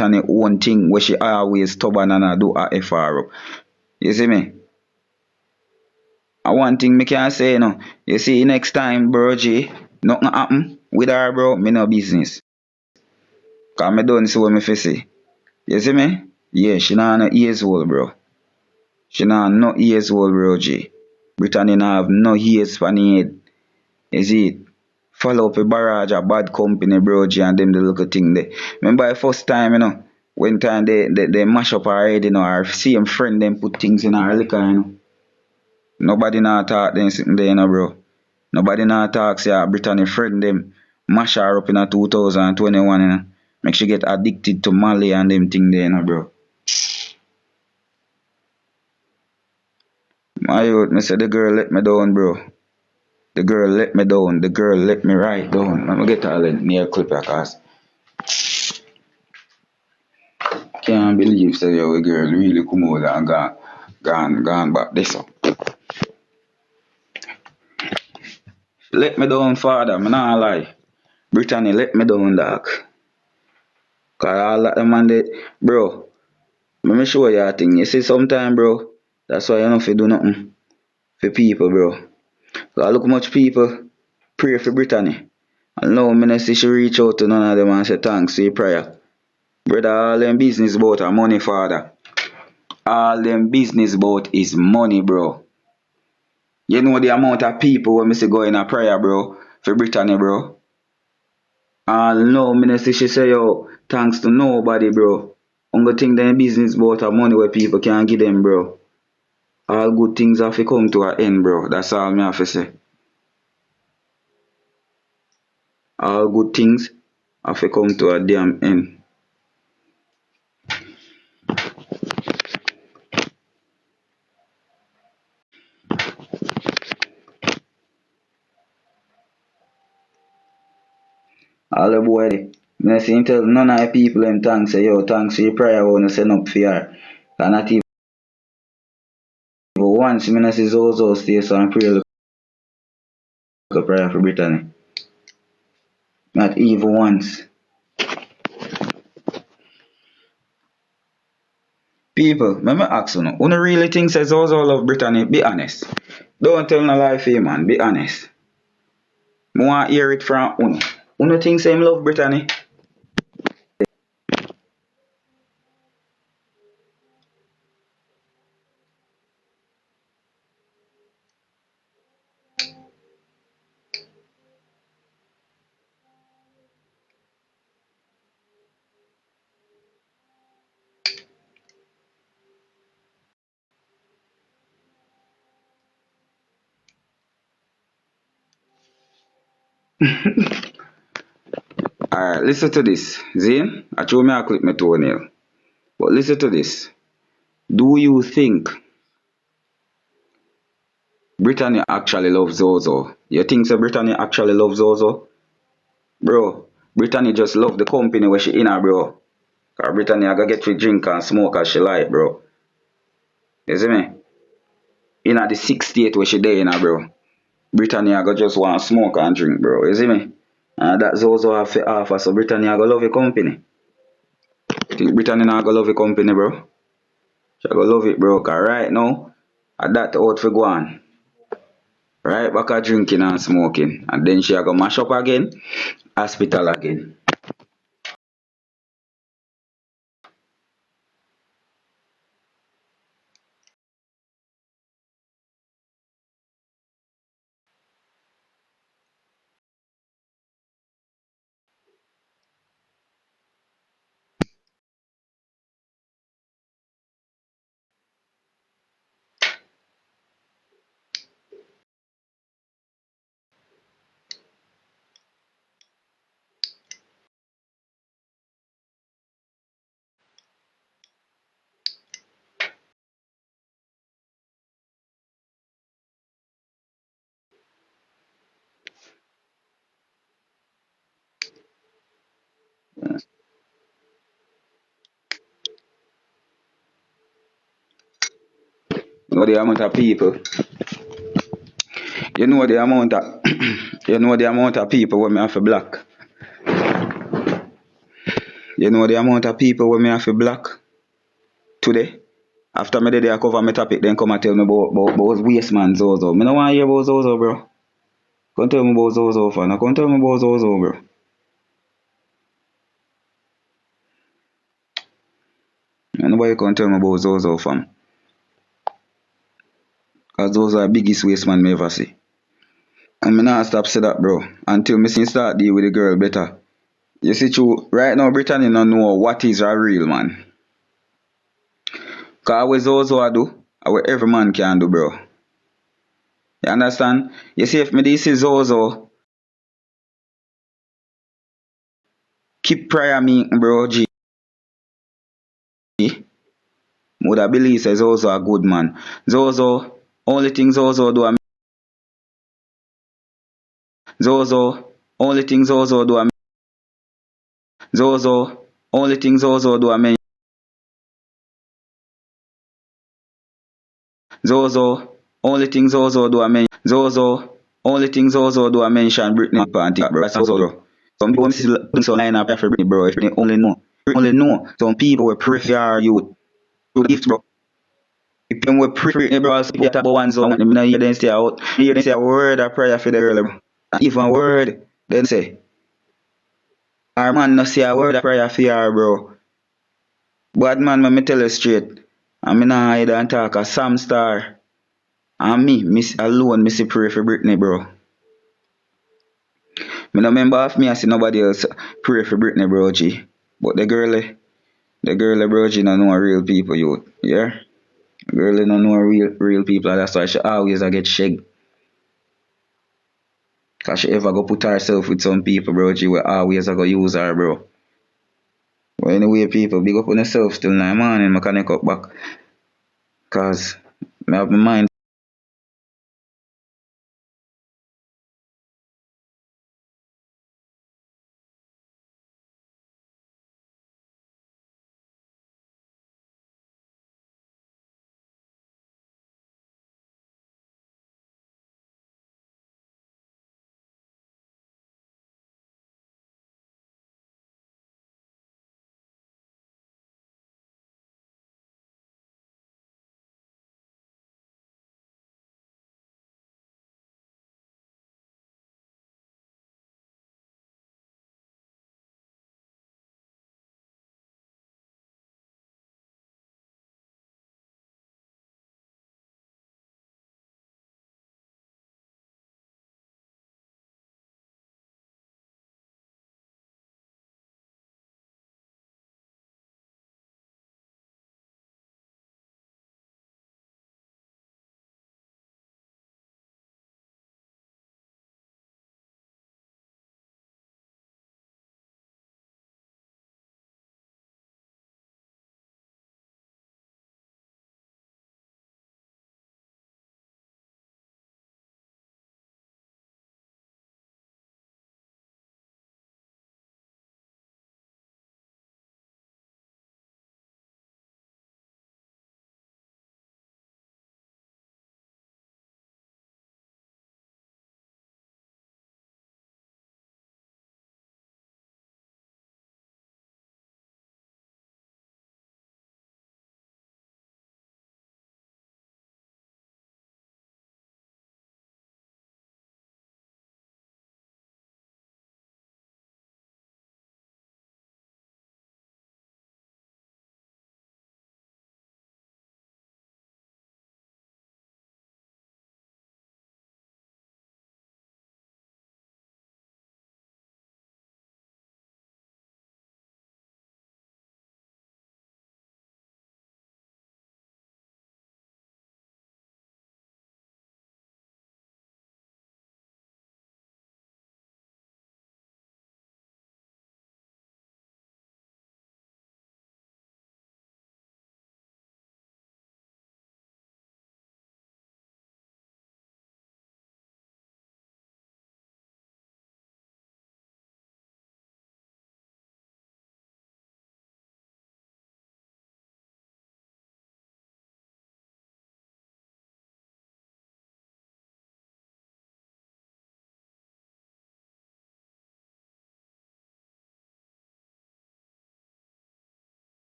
Brittany own thing where she always stubborn and I do a FR up. You see me? And one thing me can say, you see, next time, bro, G, nothing happen with her, bro, me no business. Cause me don't see what me fi say. You see me? Yeah, she not no years old, bro. She not no years old, bro, G. Brittany not have no years for the head. You see it? Follow up a barrage of bad company, bro, G, and them the little thing there. Remember the first time, when time they mash up her head, our same friend them put things in her liquor, Nobody not talk them sitting there, bro. Nobody not talk say Brittany friend them mash her up in a 2021, Make she get addicted to Mali and them thing there, bro. My youth, me say the girl let me down, bro. The girl let me down. The girl let me right down. Let me get her near clip cause can't believe say your girl really come out and gone back this up. Let me down, father, me not lie. Brittany let me down, dog. Cause all that the man that, bro, let me show you a thing. You see sometime, bro, that's why you don't fi do nothing for people, bro. Cause look much people pray for Brittany. And now me not see she reach out to none of them and say thanks for your prayer. Brother, all them business about are money, father. All them business about is money, bro. You know the amount of people when me say go in a prayer, bro, for Brittany, bro. All no, me not see she say yo, thanks to nobody, bro. Only thing them business about are money where people can give them, bro. All good things have to come to an end, bro. That's all me have to say. All good things have to come to a damn end. All the boy there. Me not see tell none of the people them thanks say yo, thanks for your prayer I wanna send up for her. And not even once me not see Zozo stay so and pray look a prayer for Brittany. Not even once. People, let me ask you, who really think says Zozo love Brittany? Be honest. Don't tell no lie for you, man. Be honest. I want to hear it from Uno. Uno think say him love Brittany? Alright, listen to this. Zane, I told me I clip my toenail. But listen to this. Do you think Brittany actually loves Zozo? You think so Brittany actually loves Zozo? Bro, Brittany just love the company where she in her, bro. Cause Brittany I gotta get to drink and smoke as she like, bro. You see me? In the 6th state where she there in her, bro. Brittany I go just want to smoke and drink, bro. You see me? And that Zozo have to offer, so Brittany I go love your company. Think Brittany not go love your company, bro? She go love it, bro. Cause right now, at that out for go on. Right back at drinking and smoking. And then she go mash up again, hospital again. You know the amount of people. You know the amount of you know the amount of people when me have to block. You know the amount of people where me have to block today? After me did I cover my topic, then come and tell me about waste man Zozo. Me no want to hear about Zozo, bro. Come tell me about Zozo, fam. Come tell me about Zozo, bro. And nobody can tell me about Zozo, fam. Cause those are the biggest waste man me ever see. And me not stop say that, bro. Until me see start deal with the girl better. You see, true, right now, Brittany don't know what is a real man. Cause what Zozo I do, what every man can do, bro. You understand? You see, if me this is Zozo, keep prayer me, bro, G. Would I believe say Zozo a good man. Zozo, only thing Zozo do, Zozo, only thing Zozo do, Zozo, only thing Zozo do, Zozo, only thing Zozo do, Zozo, only thing Zozo do, I mention Brittany panty, bro. That's Zozo, bro. Some people see so line up for Brittany, bro. If they only know, some people will prefer you to gift, bro. If them will prefer Brittany, bro, so you talk about one song, them not hear them say out, hear them say a word of prayer for the girl, bro. And even a word, then say, our man no say a word of prayer for her, bro. Bad man, let me tell you straight. I mean, I hide and talk a Sam Star. And me, miss alone, me see pray for Brittany, bro. Me no remember of me, I see nobody else pray for Brittany, bro, G. But the girl, bro, G, no know real people, youth. Yeah? The girl no know real people, and that's why she always a get shagged. Cause she ever go put herself with some people, bro, G, will always a go use her, bro. But anyway, people, big up on yourself still in the morning, I connect up back. Cause I have my mind